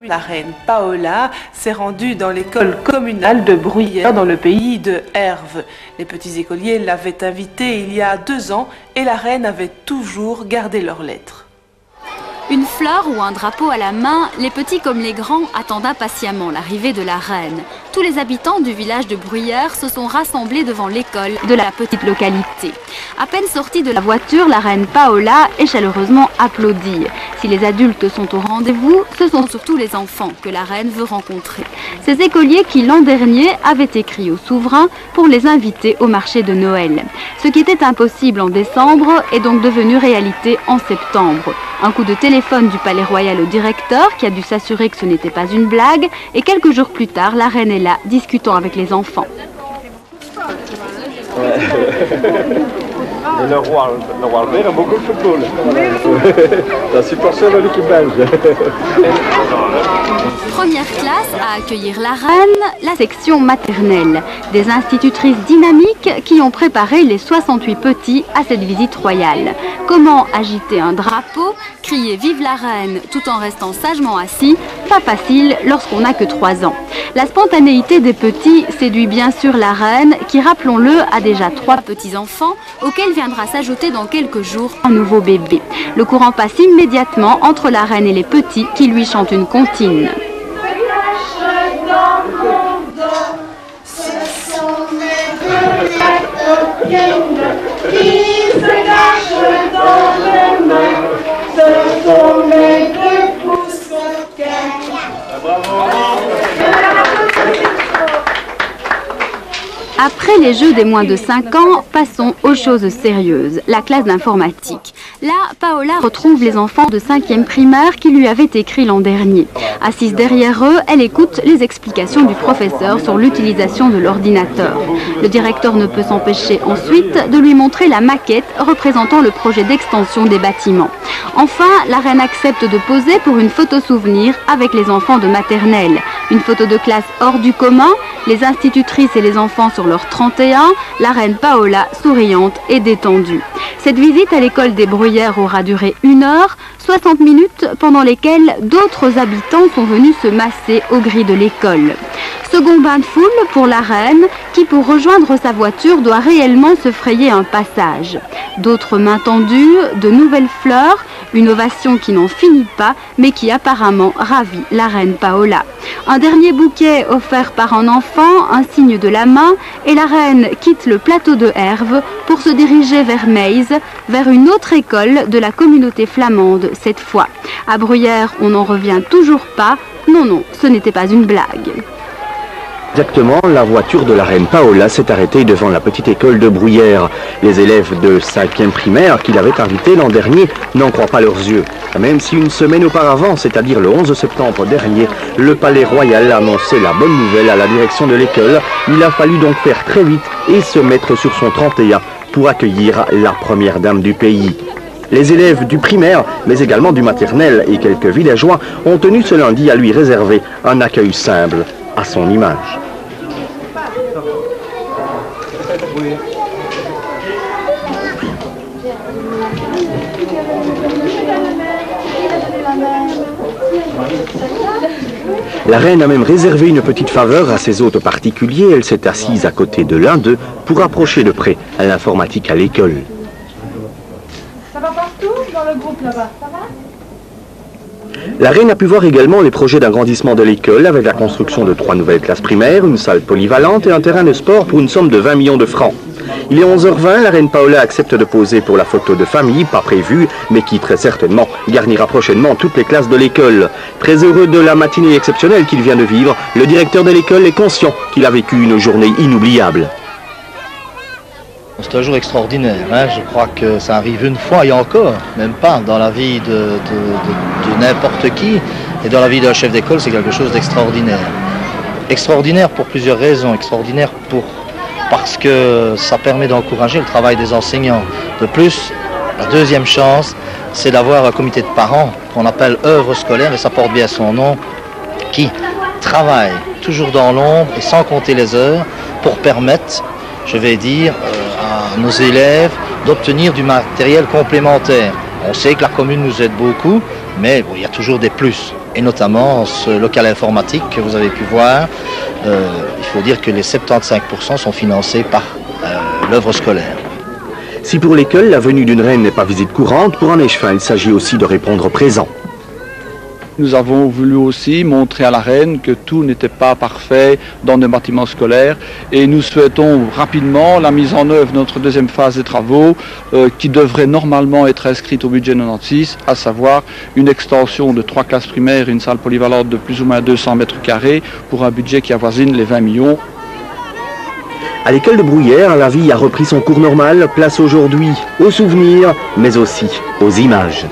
La reine Paola s'est rendue dans l'école communale de Bruyères dans le pays de Herve. Les petits écoliers l'avaient invitée il y a 2 ans et la reine avait toujours gardé leurs lettres. Une fleur ou un drapeau à la main, les petits comme les grands attendent impatiemment l'arrivée de la reine. Tous les habitants du village de Bruyères se sont rassemblés devant l'école de la petite localité. À peine sortie de la voiture, la reine Paola est chaleureusement applaudie. Si les adultes sont au rendez-vous, ce sont surtout les enfants que la reine veut rencontrer. Ces écoliers qui l'an dernier avaient écrit au souverain pour les inviter au marché de Noël. Ce qui était impossible en décembre est donc devenu réalité en septembre. Un coup de téléphone du palais royal au directeur qui a dû s'assurer que ce n'était pas une blague et quelques jours plus tard, la reine est là discutant avec les enfants. Et le roi Albert a beaucoup de football. C'est un supporter de l'équipe belge. Première classe à accueillir la reine, la section maternelle. Des institutrices dynamiques qui ont préparé les 68 petits à cette visite royale. Comment agiter un drapeau, crier vive la reine tout en restant sagement assis, pas facile lorsqu'on n'a que 3 ans. La spontanéité des petits séduit bien sûr la reine qui, rappelons-le, a déjà 3 petits-enfants auxquels viendra s'ajouter dans quelques jours un nouveau bébé. Le courant passe immédiatement entre la reine et les petits qui lui chantent une comptine. Après les jeux des moins de 5 ans, passons aux choses sérieuses, la classe d'informatique. Là, Paola retrouve les enfants de 5e primaire qui lui avaient écrit l'an dernier. Assise derrière eux, elle écoute les explications du professeur sur l'utilisation de l'ordinateur. Le directeur ne peut s'empêcher ensuite de lui montrer la maquette représentant le projet d'extension des bâtiments. Enfin, la reine accepte de poser pour une photo souvenir avec les enfants de maternelle. Une photo de classe hors du commun, les institutrices et les enfants sur leur 31, la reine Paola souriante et détendue. Cette visite à l'école des Bruyères aura duré 1 heure, 60 minutes pendant lesquelles d'autres habitants sont venus se masser aux grilles de l'école. Second bain de foule pour la reine qui, pour rejoindre sa voiture, doit réellement se frayer un passage. D'autres mains tendues, de nouvelles fleurs, une ovation qui n'en finit pas mais qui apparemment ravit la reine Paola. Un dernier bouquet offert par un enfant, un signe de la main, et la reine quitte le plateau de Herve pour se diriger vers Meize, vers une autre école de la communauté flamande cette fois. À Bruyères, on n'en revient toujours pas. Non, ce n'était pas une blague. Exactement, la voiture de la reine Paola s'est arrêtée devant la petite école de Bruyères. Les élèves de 5e primaire qui l'avaient invitée l'an dernier n'en croient pas leurs yeux. Même si une semaine auparavant, c'est-à-dire le 11 septembre dernier, le palais royal a annoncé la bonne nouvelle à la direction de l'école, il a fallu donc faire très vite et se mettre sur son 31 pour accueillir la première dame du pays. Les élèves du primaire, mais également du maternel et quelques villageois ont tenu ce lundi à lui réserver un accueil simple à son image. La reine a même réservé une petite faveur à ses hôtes particuliers. Elle s'est assise à côté de l'un d'eux pour approcher de près l'informatique à l'école. Ça va partout dans le groupe là-bas, ça va ? La reine a pu voir également les projets d'agrandissement de l'école avec la construction de 3 nouvelles classes primaires, une salle polyvalente et un terrain de sport pour une somme de 20 millions de francs. Il est 11h20, la reine Paola accepte de poser pour la photo de famille, pas prévue, mais qui très certainement garnira prochainement toutes les classes de l'école. Très heureux de la matinée exceptionnelle qu'il vient de vivre, le directeur de l'école est conscient qu'il a vécu une journée inoubliable. C'est un jour extraordinaire, hein. Je crois que ça arrive une fois et encore, même pas, dans la vie de n'importe qui. Et dans la vie d'un chef d'école, c'est quelque chose d'extraordinaire. Extraordinaire pour plusieurs raisons. Extraordinaire parce que ça permet d'encourager le travail des enseignants. De plus, la deuxième chance, c'est d'avoir un comité de parents qu'on appelle œuvre scolaire, et ça porte bien son nom, qui travaille toujours dans l'ombre et sans compter les heures pour permettre, je vais dire, à nos élèves d'obtenir du matériel complémentaire. On sait que la commune nous aide beaucoup, Mais bon, il y a toujours des plus. Et notamment ce local informatique que vous avez pu voir, il faut dire que les 75% sont financés par l'œuvre scolaire. Si pour l'école, la venue d'une reine n'est pas visite courante, pour un échevin, il s'agit aussi de répondre présent. Nous avons voulu aussi montrer à la reine que tout n'était pas parfait dans nos bâtiments scolaires et nous souhaitons rapidement la mise en œuvre de notre deuxième phase des travaux qui devrait normalement être inscrite au budget 96, à savoir une extension de 3 classes primaires et une salle polyvalente de plus ou moins 200 mètres carrés pour un budget qui avoisine les 20 millions. À l'école de Bruyères, la vie a repris son cours normal, place aujourd'hui aux souvenirs, mais aussi aux images.